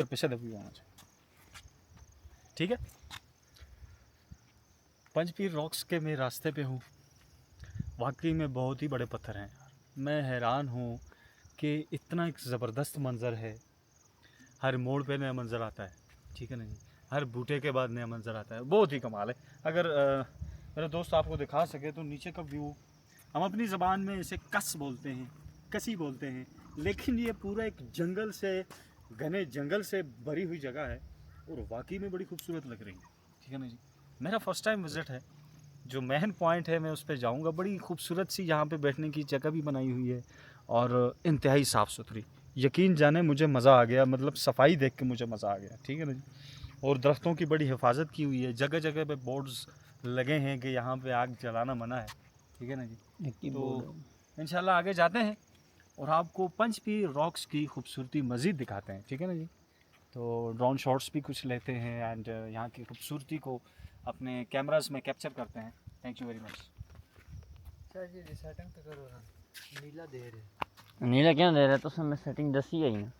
पीछे दबी होना चाहिए, ठीक है। पंचपीर रॉक्स के मैं रास्ते पे हूँ। वाकई में बहुत ही बड़े पत्थर हैं यार। मैं हैरान हूँ कि इतना एक ज़बरदस्त मंज़र है। हर मोड़ पे नया मंज़र आता है, ठीक है ना जी। हर बूटे के बाद नया मंज़र आता है, बहुत ही कमाल है। अगर मेरे दोस्त आपको दिखा सके तो नीचे का व्यू, हम अपनी ज़बान में इसे कस बोलते हैं, कसी बोलते हैं, लेकिन ये पूरा एक जंगल से, घने जंगल से भरी हुई जगह है और वाकई में बड़ी खूबसूरत लग रही है, ठीक है ना जी। मेरा फर्स्ट टाइम विज़िट है। जो मेन पॉइंट है मैं उस पर जाऊँगा। बड़ी खूबसूरत सी यहाँ पे बैठने की जगह भी बनाई हुई है और इंतहाई साफ़ सुथरी। यकीन जाने मुझे मज़ा आ गया, मतलब सफाई देख के मुझे मज़ा आ गया, ठीक है ना जी। और दरख्तों की बड़ी हिफाजत की हुई है, जगह जगह पे बोर्ड्स लगे हैं कि यहाँ पे आग जलाना मना है, ठीक है ना जी। तो इंशाल्लाह आगे जाते हैं और आपको पंचपीर रॉक्स की खूबसूरती मज़ीद दिखाते हैं, ठीक है ना जी। तो ड्रोन शॉट्स भी कुछ लेते हैं एंड यहाँ की खूबसूरती को अपने कैमरास में कैप्चर करते हैं। Thank you very much. Sir ji setting तो करो ना, नीला दे रहे नीला क्यों दे रहा है? तो मैं सेटिंग दसी आई ना।